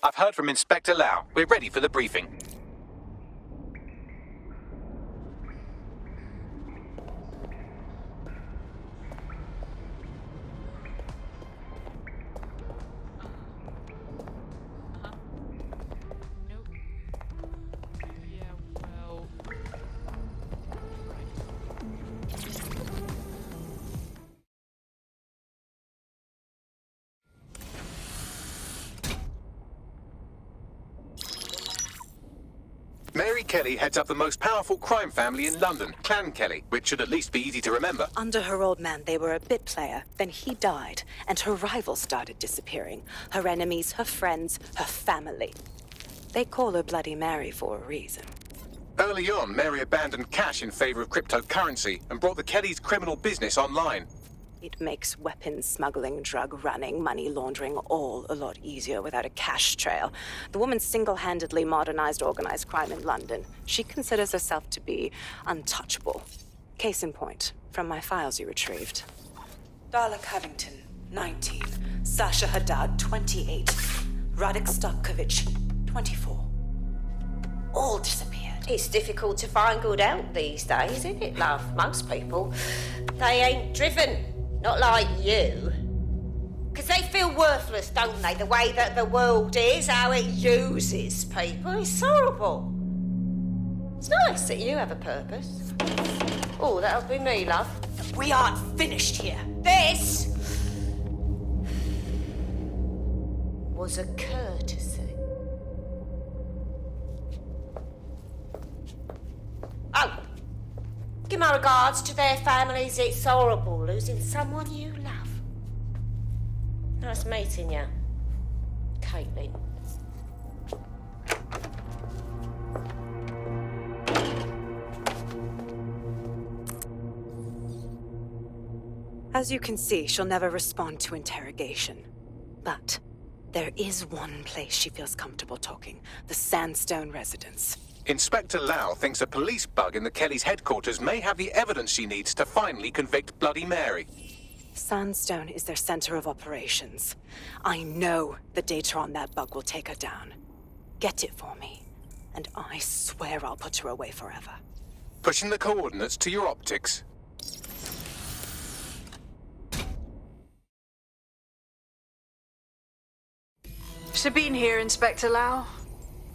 I've heard from Inspector Lau. We're ready for the briefing. Mary Kelly heads up the most powerful crime family in London, Clan Kelly, which should at least be easy to remember. Under her old man, they were a bit player. Then he died, and her rivals started disappearing. Her enemies, her friends, her family. They call her Bloody Mary for a reason. Early on, Mary abandoned cash in favor of cryptocurrency and brought the Kellys' criminal business online. It makes weapons smuggling, drug running, money laundering all a lot easier without a cash trail. The woman single-handedly modernized organized crime in London. She considers herself to be untouchable. Case in point, from my files you retrieved. Darla Covington, 19. Sasha Haddad, 28. Radek Stokovich, 24. All disappeared. It's difficult to find good help these days, isn't it, love? Most people, they ain't driven. Not like you. Because they feel worthless, don't they? The way that the world is, how it uses people. It's horrible. It's nice that you have a purpose. Oh, that'll be me, love. We aren't finished here. This was a courtesy. Oh. Give my regards to their families. It's horrible losing someone you love. Nice meeting you, Caitlin. As you can see, she'll never respond to interrogation. But there is one place she feels comfortable talking. The Сэндстоун residence. Inspector Lau thinks a police bug in the Kellys' headquarters may have the evidence she needs to finally convict Bloody Mary. Сэндстоун is their center of operations. I know the data on that bug will take her down. Get it for me, and I swear I'll put her away forever. Pushing the coordinates to your optics. Sabine here, Inspector Lau.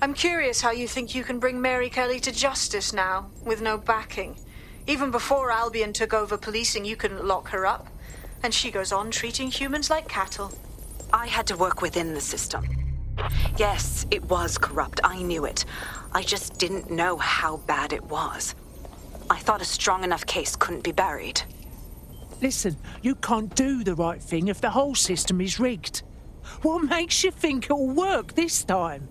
I'm curious how you think you can bring Mary Kelly to justice now, with no backing. Even before Albion took over policing, you couldn't lock her up. And she goes on treating humans like cattle. I had to work within the system. Yes, it was corrupt. I knew it. I just didn't know how bad it was. I thought a strong enough case couldn't be buried. Listen, you can't do the right thing if the whole system is rigged. What makes you think it'll work this time?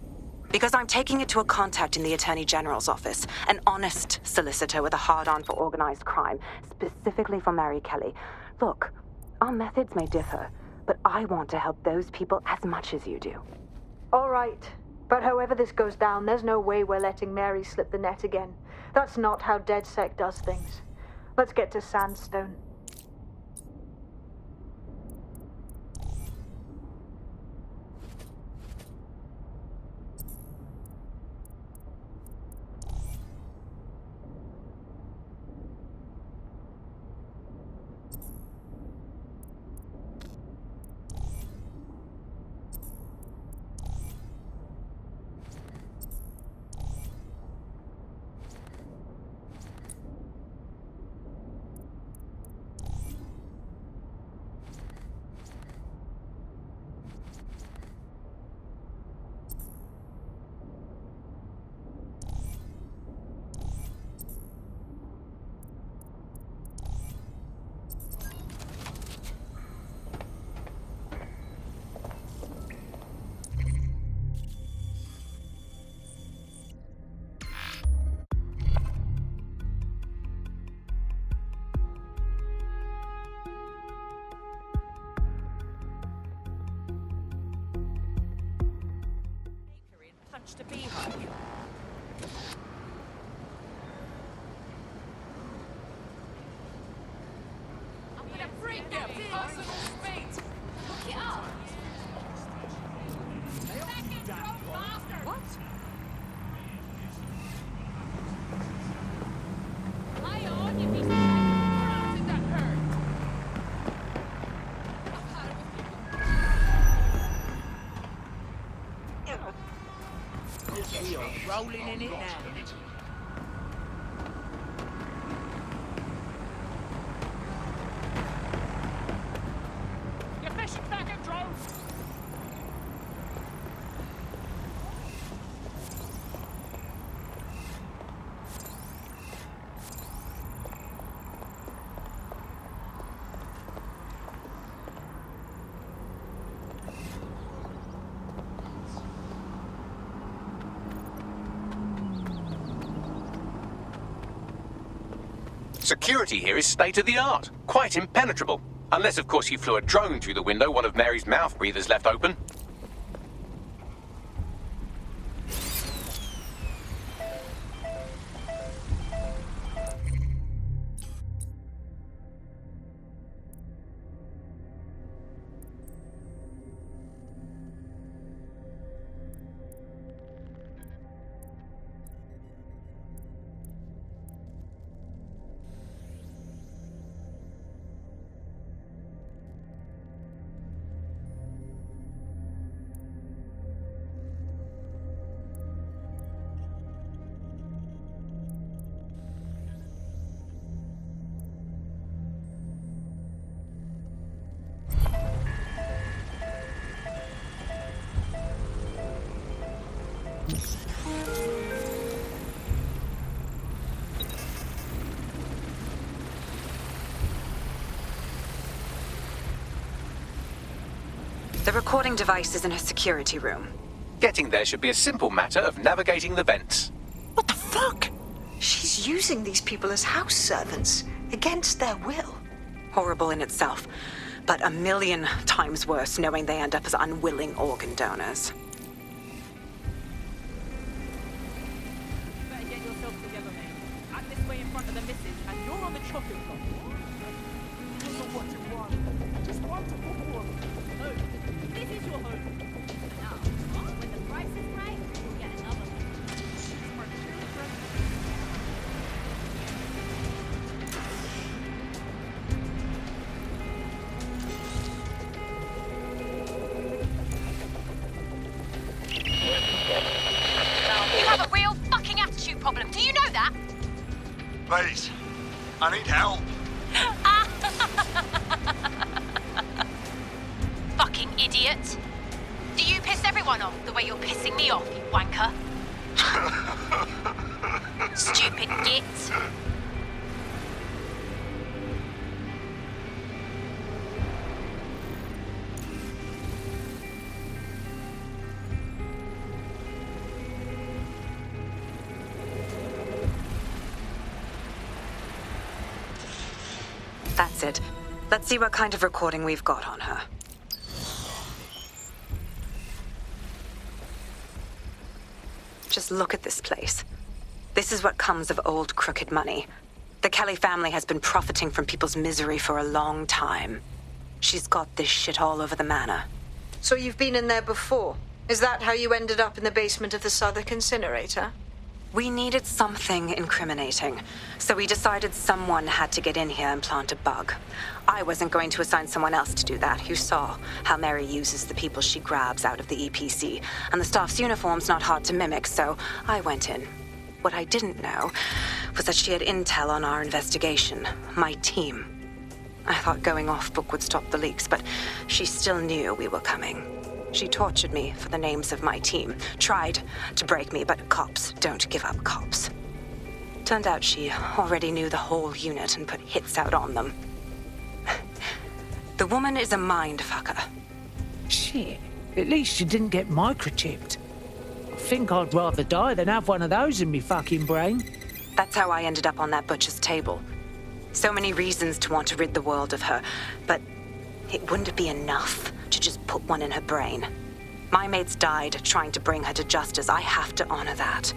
Because I'm taking it to a contact in the Attorney General's office, an honest solicitor with a hard-on for organized crime, specifically for Mary Kelly. Look, our methods may differ, but I want to help those people as much as you do. All right, but however this goes down, there's no way we're letting Mary slip the net again. That's not how DedSec does things. Let's get to Сэндстоун. To be home. I'm gonna break their personal space. Look it up. Back in What? Lie on, you piece of shit. How did that hurt? We are rolling in it now. Your fishing packet drove. Security here is state-of-the-art, quite impenetrable. Unless, of course, you flew a drone through the window one of Mary's mouth breathers left open. The recording device is in her security room. Getting there should be a simple matter of navigating the vents. What the fuck? She's using these people as house servants, against their will. Horrible in itself, but a million times worse knowing they end up as unwilling organ donors. Better get yourself together, mate. I'm this way in front of the missus, and you're on the chopping block. This is what you want. Just want to put home. This is your home. Now, when the price is right, you'll get another one. You have a real fucking attitude problem. Do you know that? Please, I need help. Fucking idiot. Do you piss everyone off the way you're pissing me off, you wanker? Stupid git. That's it. Let's see what kind of recording we've got on her. Just look at this place. This is what comes of old crooked money. The Kelly family has been profiting from people's misery for a long time. She's got this shit all over the manor. So you've been in there before? Is that how you ended up in the basement of the Southwark incinerator? We needed something incriminating, so we decided someone had to get in here and plant a bug. I wasn't going to assign someone else to do that. You saw how Mary uses the people she grabs out of the EPC, and the staff's uniform's not hard to mimic, so I went in. What I didn't know was that she had intel on our investigation, my team. I thought going off-book would stop the leaks, but she still knew we were coming. She tortured me for the names of my team, tried to break me, but cops don't give up cops. Turned out she already knew the whole unit and put hits out on them. The woman is a mind fucker. Shit. At least you didn't get microchipped. I think I'd rather die than have one of those in me fucking brain. That's how I ended up on that butcher's table. So many reasons to want to rid the world of her, but it wouldn't be enough to just put one in her brain. My mates died trying to bring her to justice. I have to honor that.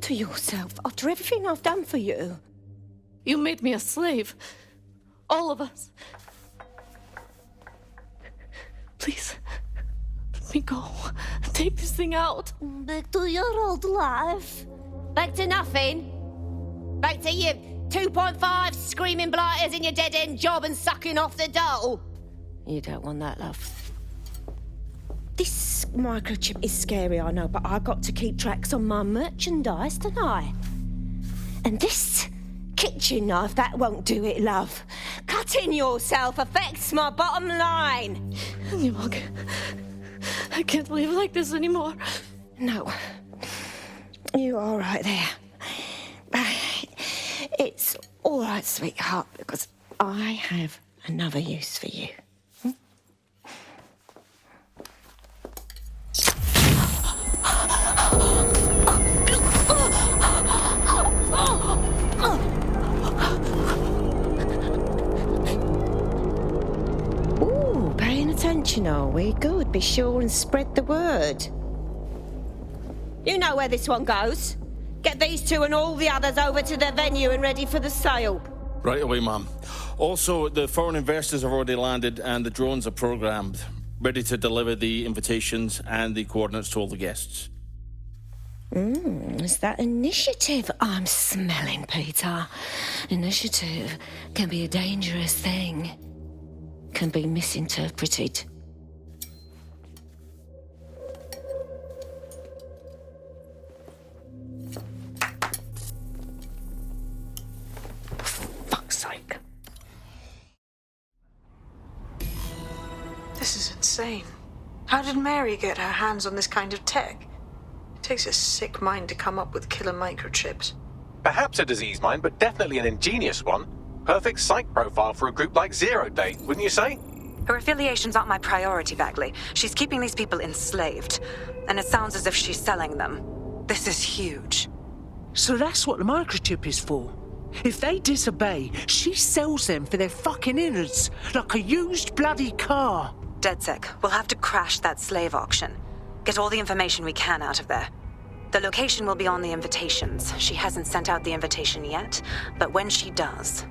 to yourself after everything I've done for you? You made me a slave. All of us. Please, let me go. Take this thing out. Back to your old life. Back to nothing. Back to you 2.5 screaming blighters in your dead-end job and sucking off the dole. You don't want that, love. This microchip is scary, I know, but I got to keep tracks on my merchandise, don't I? And this kitchen knife, that won't do it, love. Cutting yourself affects my bottom line. I can't live like this anymore. No. You're all right there. It's all right, sweetheart, because I have another use for you. Ooh, paying attention, are we? Good. Be sure and spread the word. You know where this one goes. Get these two and all the others over to the venue and ready for the sale. Right away, Mum. Also, the foreign investors have already landed and the drones are programmed, ready to deliver the invitations and the coordinates to all the guests. Is that initiative I'm smelling, Peter? Initiative can be a dangerous thing. Can be misinterpreted. Fuck's sake. This is insane. How did Mary get her hands on this kind of tech? It takes a sick mind to come up with killer microchips. Perhaps a disease mind, but definitely an ingenious one. Perfect psych profile for a group like Zero Day, wouldn't you say? Her affiliations aren't my priority, Bagley. She's keeping these people enslaved. And it sounds as if she's selling them. This is huge. So that's what the microchip is for. If they disobey, she sells them for their fucking innards, like a used bloody car. DedSec, we'll have to crash that slave auction. Get all the information we can out of there. The location will be on the invitations. She hasn't sent out the invitation yet, but when she does...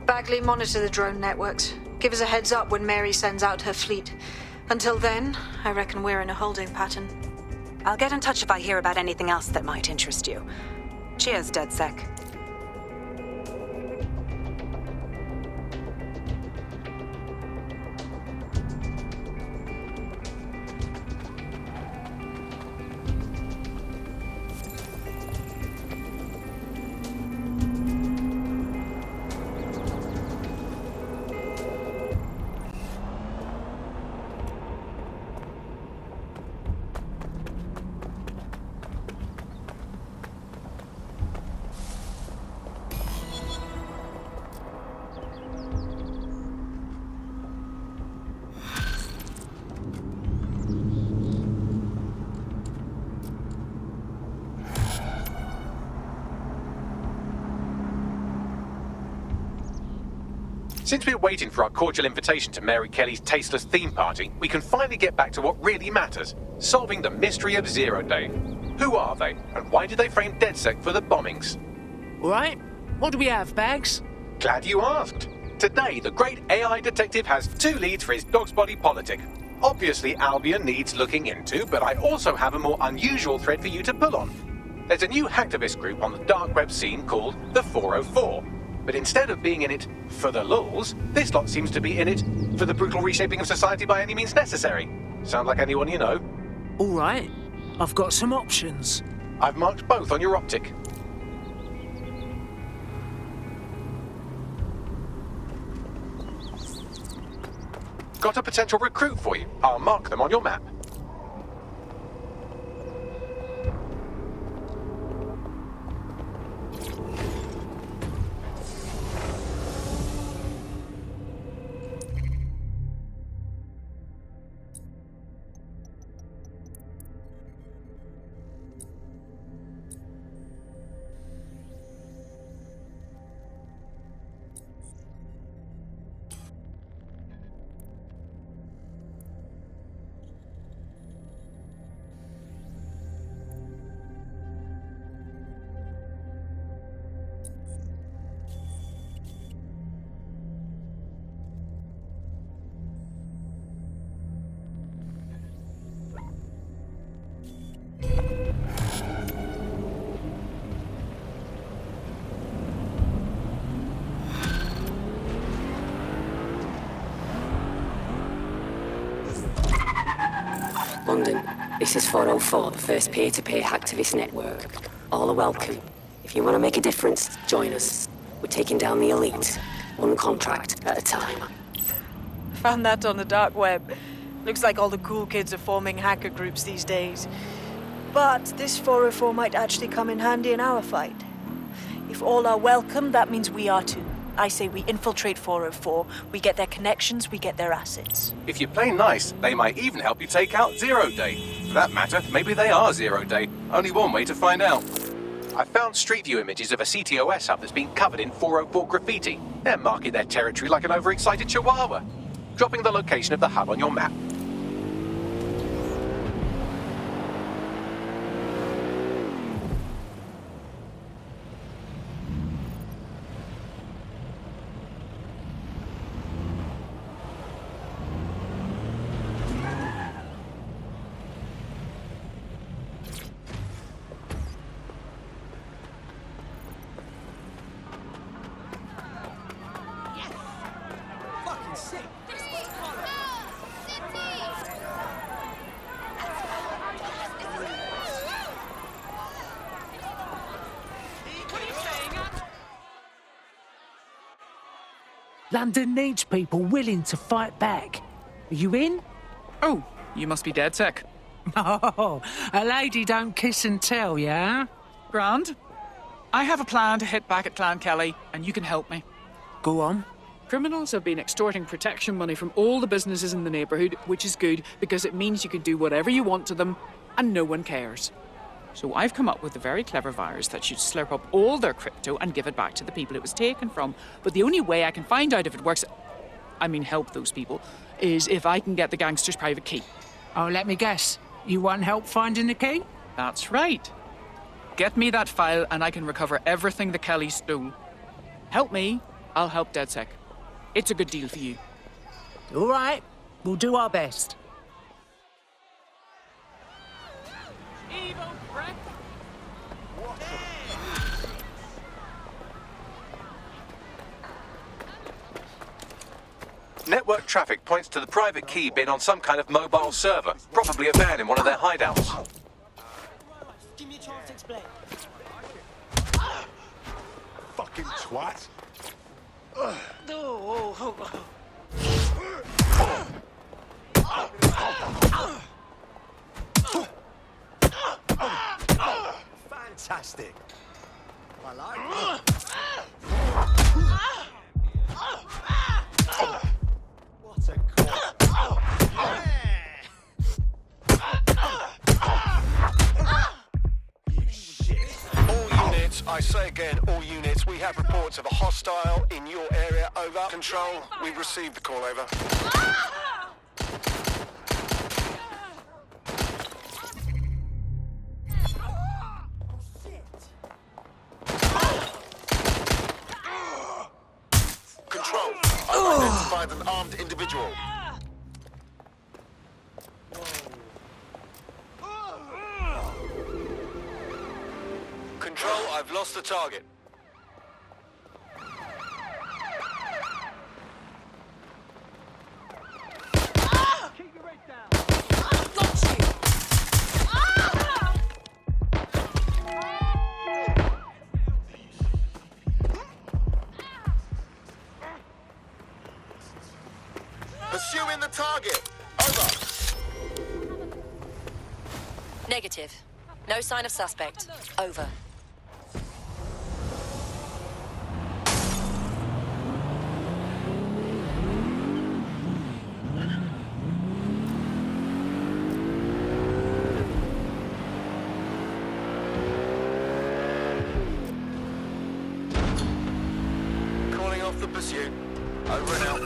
Bagley, monitor the drone networks. Give us a heads up when Mary sends out her fleet. Until then, I reckon we're in a holding pattern. I'll get in touch if I hear about anything else that might interest you. Cheers, DedSec. Since we're waiting for our cordial invitation to Mary Kelly's tasteless theme party, we can finally get back to what really matters, solving the mystery of Zero Day. Who are they, and why did they frame DedSec for the bombings? All right, what do we have, Bags? Glad you asked. Today, the great AI detective has 2 leads for his dog's body politic. Obviously, Albion needs looking into, but I also have a more unusual thread for you to pull on. There's a new hacktivist group on the dark web scene called the 404. But instead of being in it for the lulz, this lot seems to be in it for the brutal reshaping of society by any means necessary. Sound like anyone you know? All right, I've got some options. I've marked both on your optic. Got a potential recruit for you. I'll mark them on your map. This is 404, the first peer-to-peer hacktivist network. All are welcome. If you want to make a difference, join us. We're taking down the elite, one contract at a time. Found that on the dark web. Looks like all the cool kids are forming hacker groups these days. But this 404 might actually come in handy in our fight. If all are welcome, that means we are too. I say we infiltrate 404, we get their connections, we get their assets. If you play nice, they might even help you take out Zero Day. For that matter, maybe they are Zero Day. Only one way to find out. I found Street View images of a ctOS hub that's been covered in 404 graffiti. They're marking their territory like an overexcited chihuahua. Dropping the location of the hub on your map. London needs people willing to fight back. Are you in? Oh, you must be DedSec. Oh, a lady don't kiss and tell, yeah? Grand. I have a plan to hit back at Clan Kelly, and you can help me. Go on. Criminals have been extorting protection money from all the businesses in the neighbourhood, which is good because it means you can do whatever you want to them, and no one cares. So I've come up with a very clever virus that should slurp up all their crypto and give it back to the people it was taken from. But the only way I can find out if it works, I mean help those people, is if I can get the gangster's private key. Oh, let me guess. You want help finding the key? That's right. Get me that file and I can recover everything the Kellys stole. Help me, I'll help DedSec. It's a good deal for you. All right. We'll do our best. Network traffic points to the private key bin on some kind of mobile server, probably a van in one of their hideouts. Give me a chance to explain. Fucking twat. Fantastic. I like What a call. You shit. All units, I say again, all units, we have reports of a hostile in your area. Over. Control, we've received the call. Over. Control, I've identified an armed individual. Control, I've lost the target. Keep your head down. Got you! Pursuing the target. Over. Negative. No sign of suspect. Over. Calling off the pursuit. Over and out.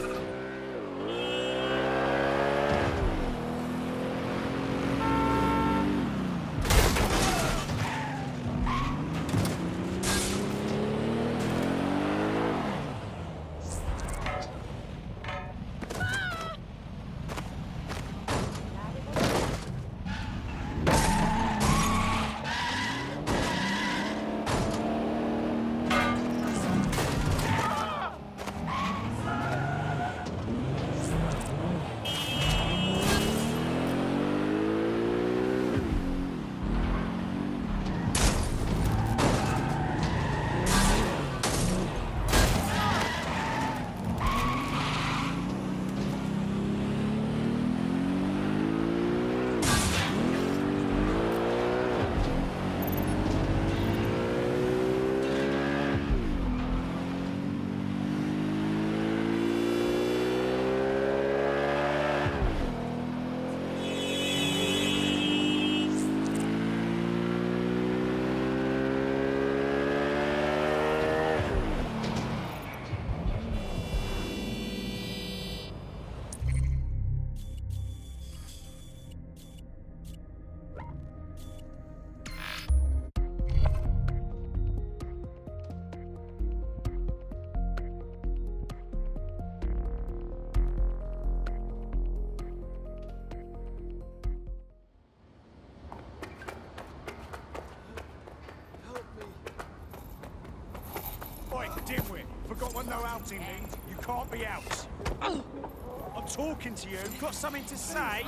got what no outing means. You can't be out. I'm talking to you. Got something to say?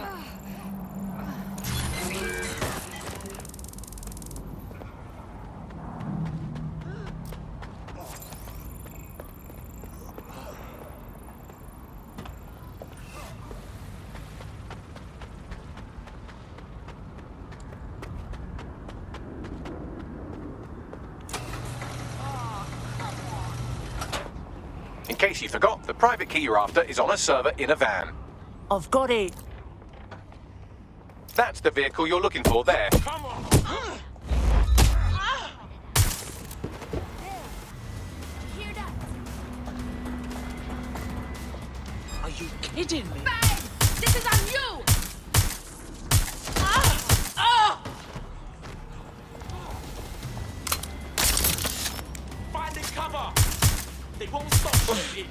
In case you forgot, the private key you're after is on a server in a van. I've got it. That's the vehicle you're looking for there. Come on. Are you kidding me? Bang! This is on you! Finding cover. They won't stop shooting.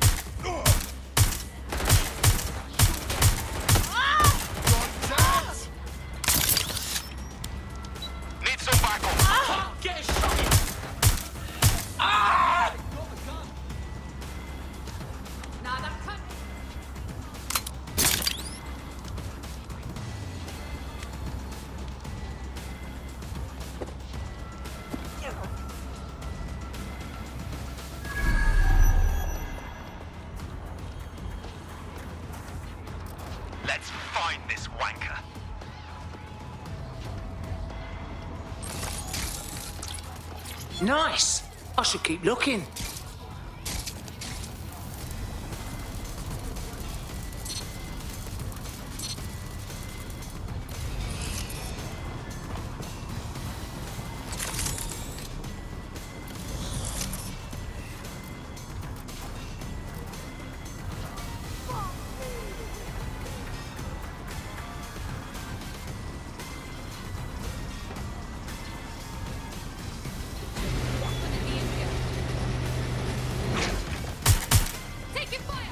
Need some backup. Get a shot in. Nah, that cut. Let's find this wanker. Nice. I should keep looking. Taking fire!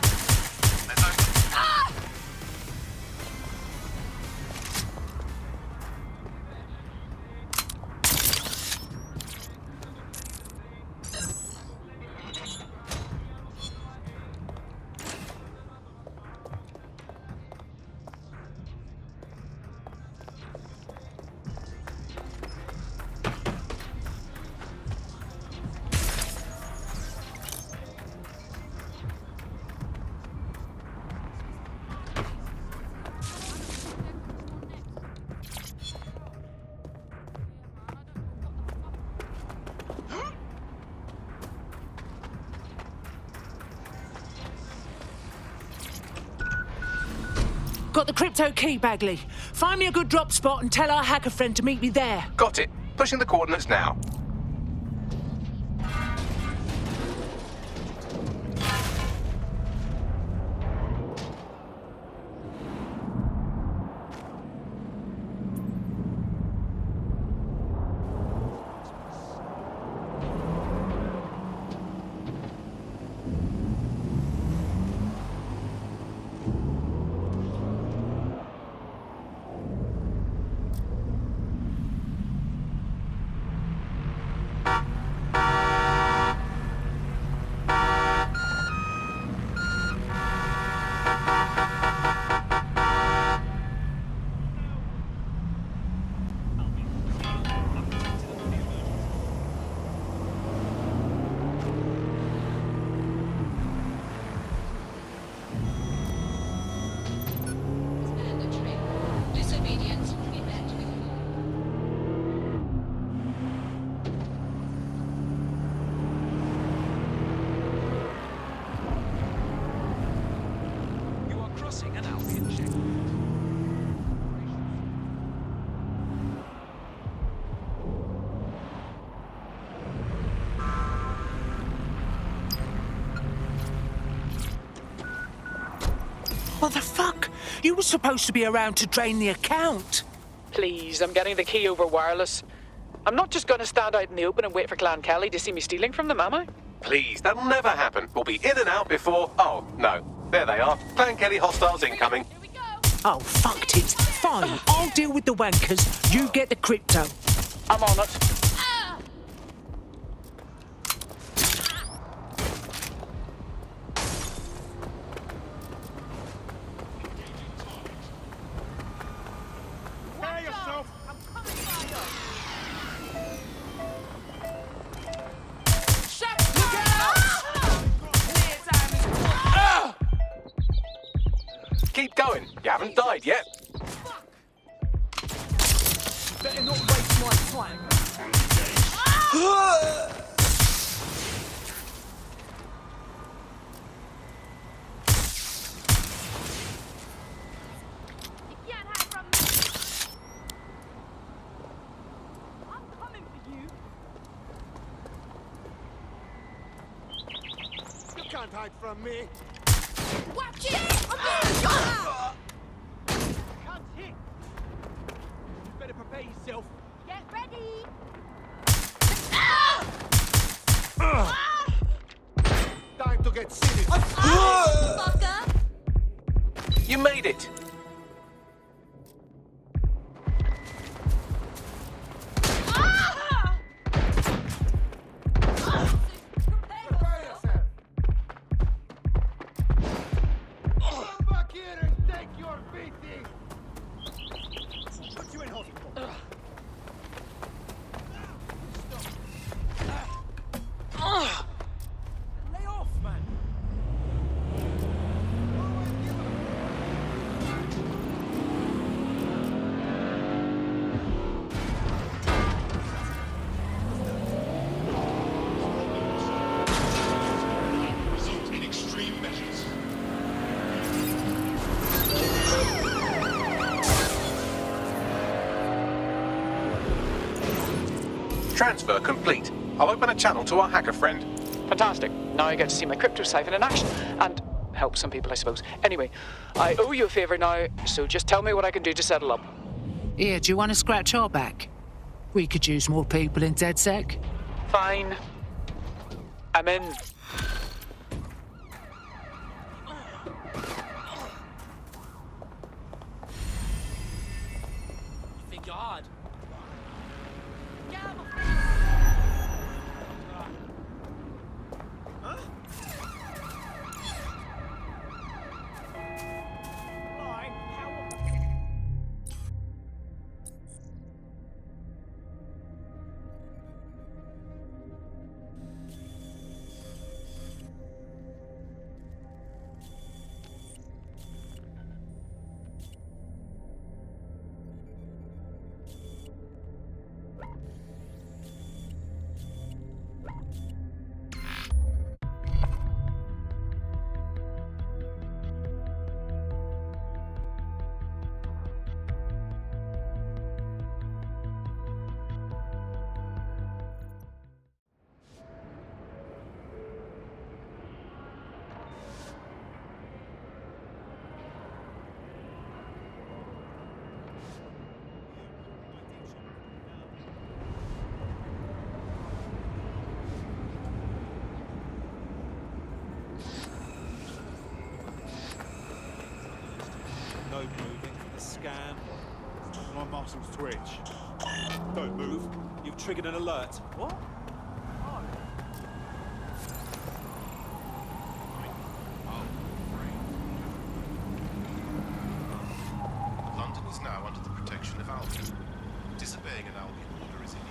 Got the crypto key, Bagley. Find me a good drop spot and tell our hacker friend to meet me there. Got it. Pushing the coordinates now. What the fuck? You were supposed to be around to drain the account. Please, I'm getting the key over wireless. I'm not just going to stand out in the open and wait for Clan Kelly to see me stealing from them, am I? Please, that'll never happen. We'll be in and out before... Oh, no. There they are. Clan Kelly hostiles incoming. Oh, fucked it. Fine, I'll deal with the wankers. You get the crypto. I'm on it. Keep going. You haven't died yet. Better not waste my time. You can't hide from me. I'm coming for you. You can't hide from me. Watch it! Can't hit. You better prepare yourself. Get ready. Time to get serious. Fucker! You made it. Prepare yourself. Come back here and take your beating. Put you in hospital. Lay off, man. Result in extreme measures. Transfer complete. I'll open a channel to our hacker friend. Fantastic. Now I get to see my crypto siphon in action. And help some people, I suppose. Anyway, I owe you a favour now, so just tell me what I can do to settle up. Here, do you want to scratch our back? We could use more people in DedSec. Fine. I'm in. You think you're hard? Get out of my face! Huh? Fine. How? No moving. The scan. My muscles twitch. Don't move. You've triggered an alert. What? London is now under the protection of Albion. Disobeying an Albion order is illegal.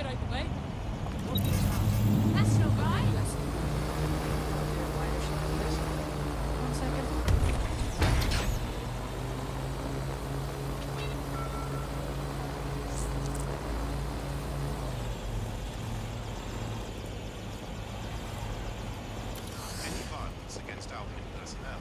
out the way. That's not right. One second. Any violence against Albion personnel.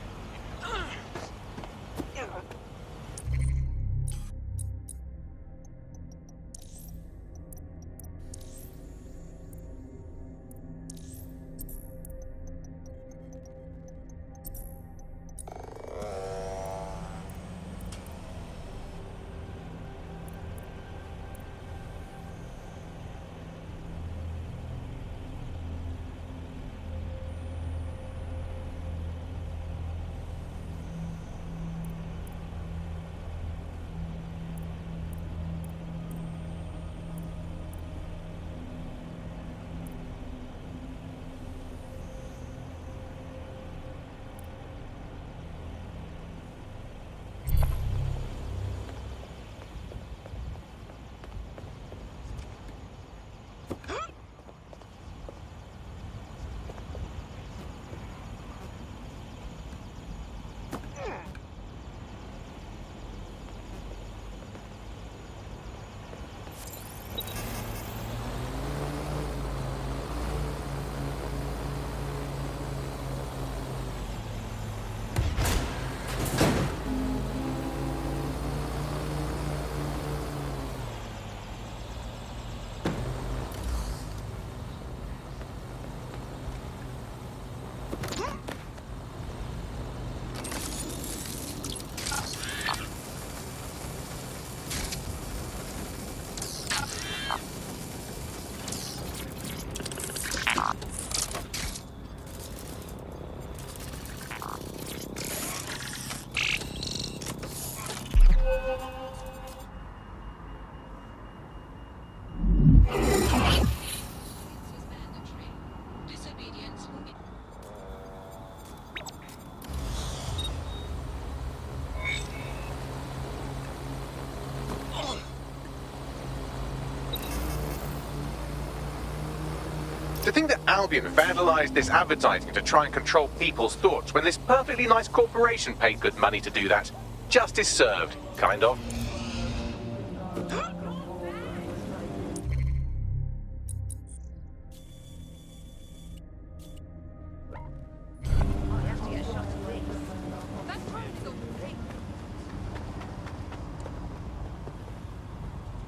To think that Albion vandalized this advertising to try and control people's thoughts when this perfectly nice corporation paid good money to do that. Justice served, kind of.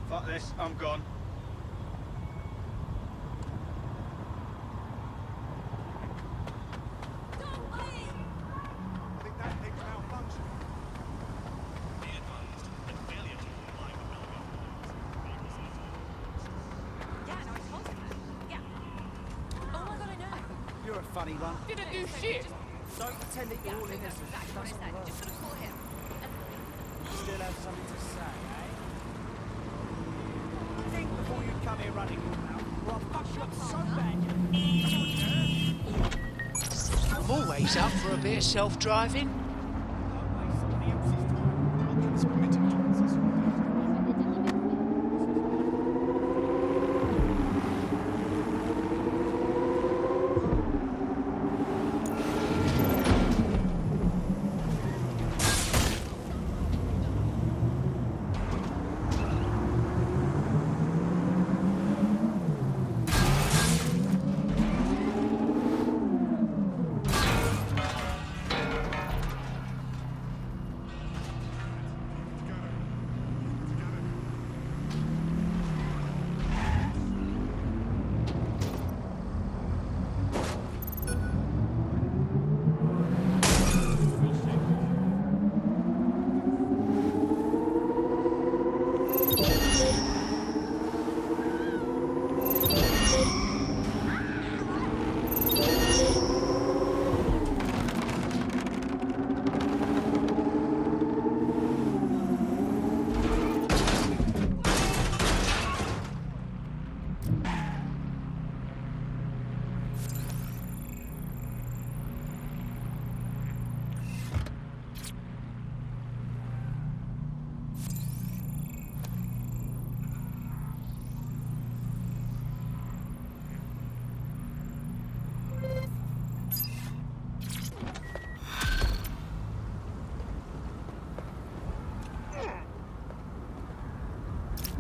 Fuck this, I'm gone. Funny one. Didn't do shit. Don't pretend that you're all in this. Just gonna call him. Still have something to say, eh? Think before you come here running your mouth, or I'll fuck you up so bad. I'm always up for a bit of self-driving.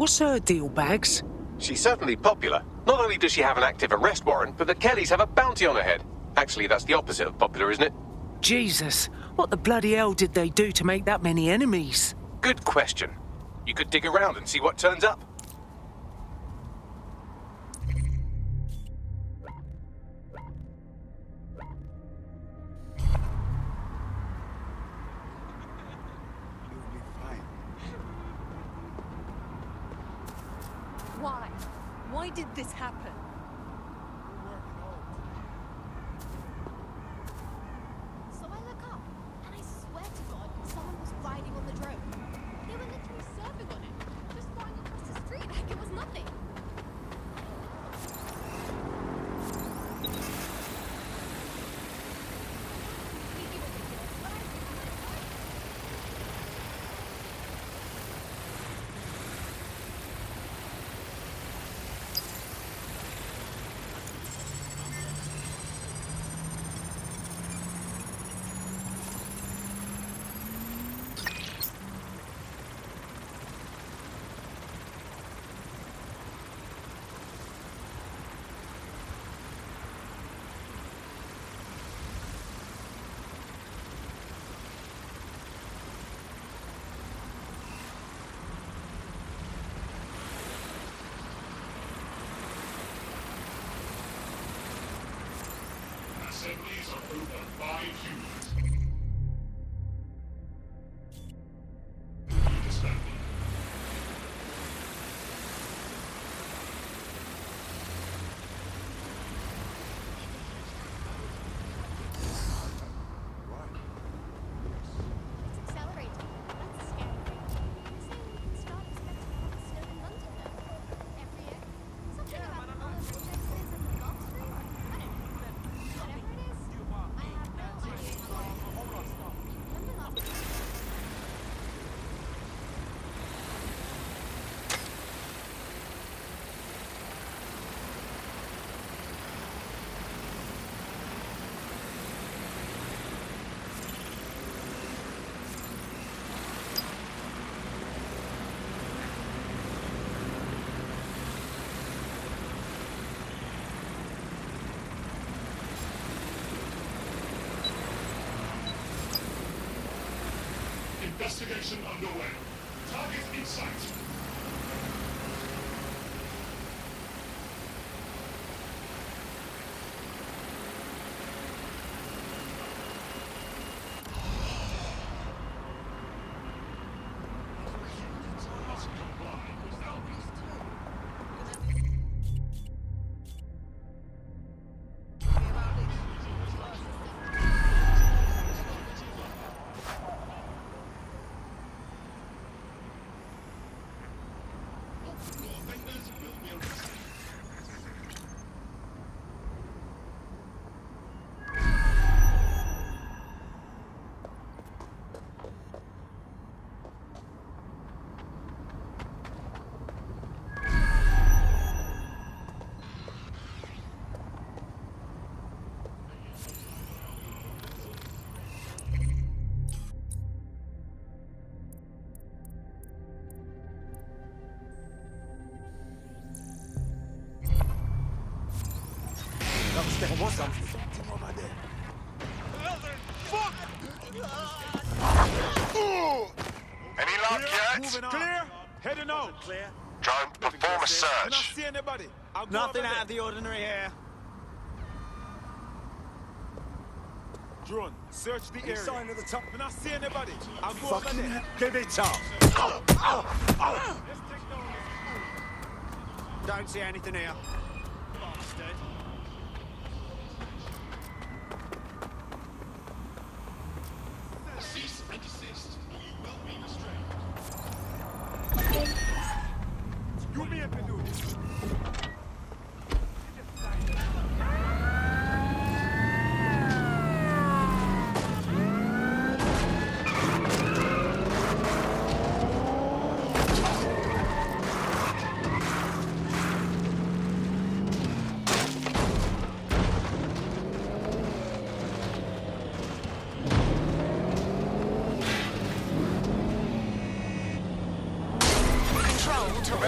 What's her deal, Bags? She's certainly popular. Not only does she have an active arrest warrant, but the Kellys have a bounty on her head. Actually, that's the opposite of popular, isn't it? Jesus, what the bloody hell did they do to make that many enemies? Good question. You could dig around and see what turns up. Why? Why did this happen? So I look up, and I swear to God, someone was riding on the drone. They were literally surfing on it, just flying across the street like it was nothing. Assemblies are over 5 units. Disbanded. It's accelerating. That's a scary thing. So we can start expecting more snow in London now. Every year. Something about the Hollow Vortex is in the Gulf Stream? I don't know. Whatever it is, I have no idea how it is. Remember last time? Investigation underway. Target in sight. Any luck yet? Clear? Heading out. Drone, perform a search. See anybody? Nothing out of the ordinary here. Drone, search the area. Sign at the top. When I see anybody, I'll go over Fucking there. give it up. Let's take down this. Don't see anything here. Bastard. Cease and desist, or you will be restrained. You may have to do this.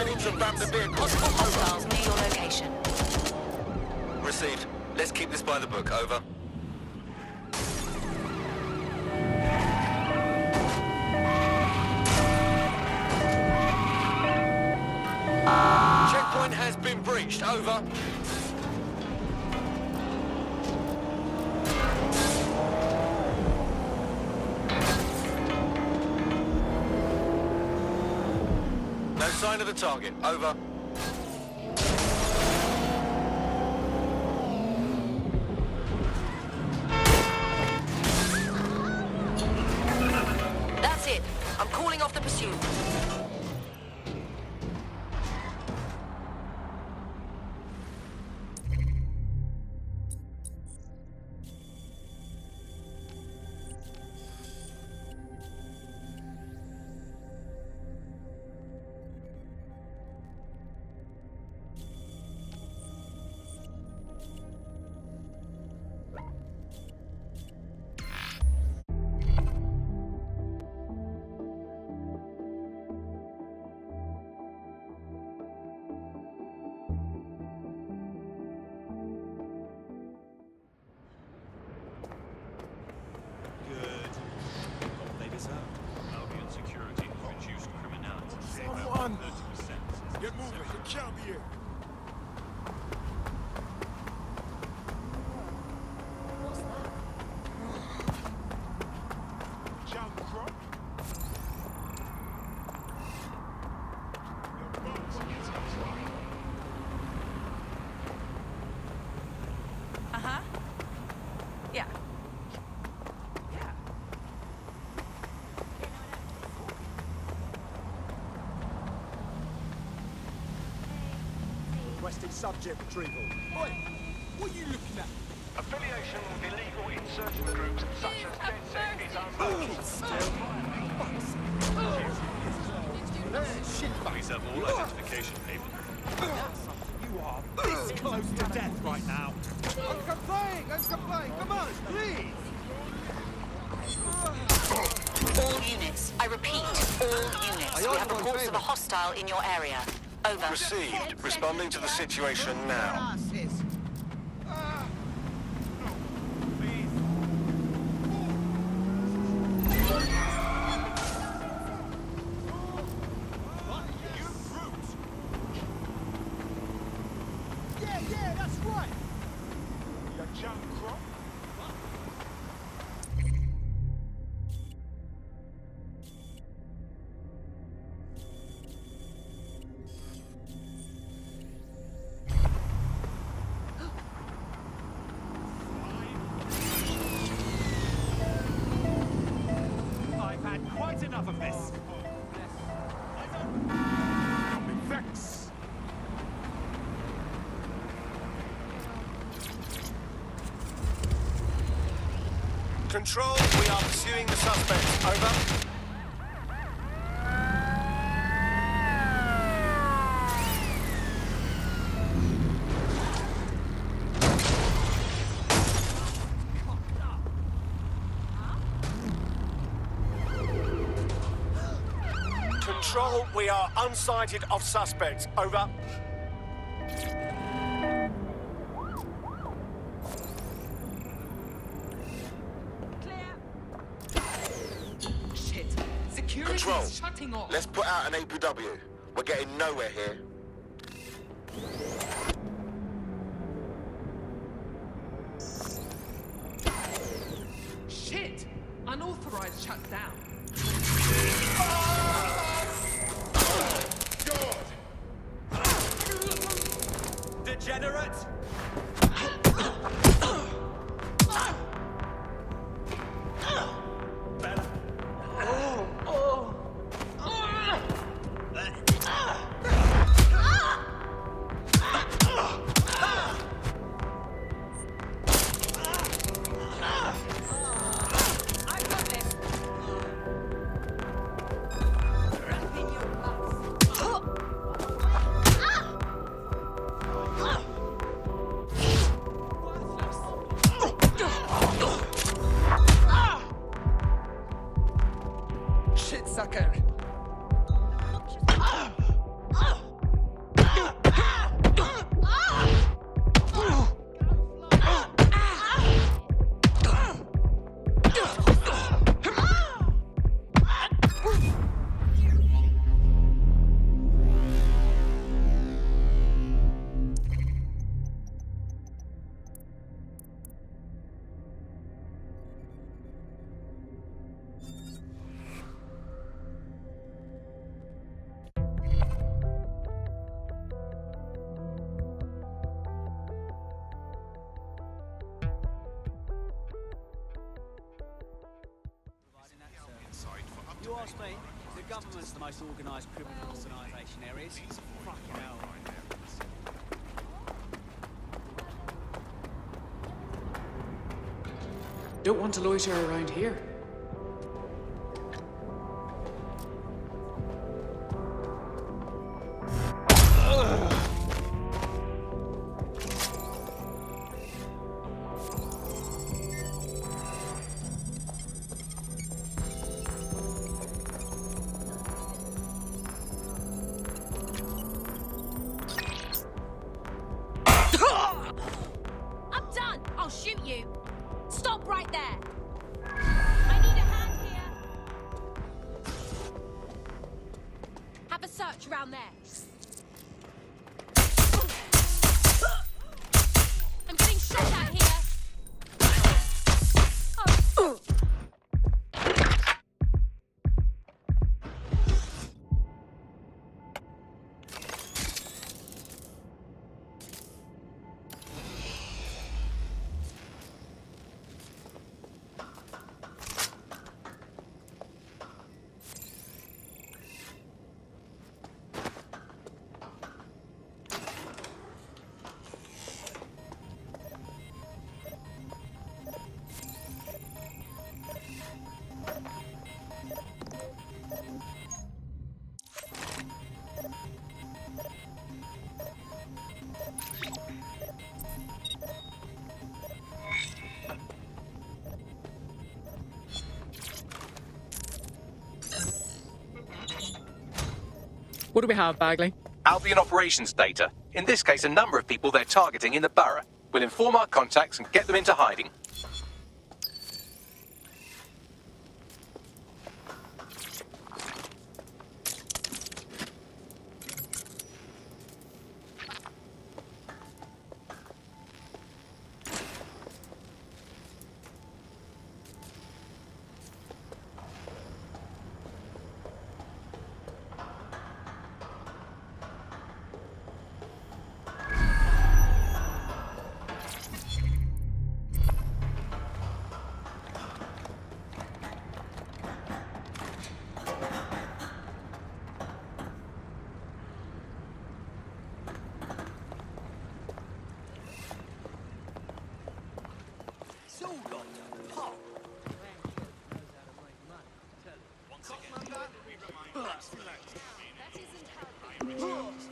Ready to ram the vehicle. Possible hostiles near your location. Received. Let's keep this by the book. Over. Checkpoint has been breached. Over. No sign of the target. Over. That's it. I'm calling off the pursuit. Get moving, it can't be here. What's that? Jump crop? Uh-huh. Yeah. Requesting subject retrieval. Oi, what are you looking at? Affiliation with illegal insurgent groups such as DedSec is unknown. Please have all identification papers. You are this close to death right now. I'm complying, come on, please. All units. I repeat, all units. We have reports of a hostile in your area. Over. Received. Responding to the situation now. Yeah, that's right. You jump crop? I've had quite enough of this. Don't be vexed. Control, we are pursuing the suspects. Over. Control, we are unsighted of suspects. Over. Control, let's put out an APW. We're getting nowhere here. Shit! Unauthorized shutdown. Degenerate! ask me, the government's the most organised criminal organisation there is. Fucking hell. Don't want to loiter around here. I'm done! I'll shoot you! Stop right there! I need a hand here! Have a search around there. I'm getting shot at here! Oh. What do we have, Bagley? Albion operations data. In this case, a number of people they're targeting in the borough. We'll inform our contacts and get them into hiding.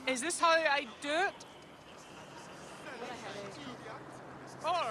Is this how I do it? Or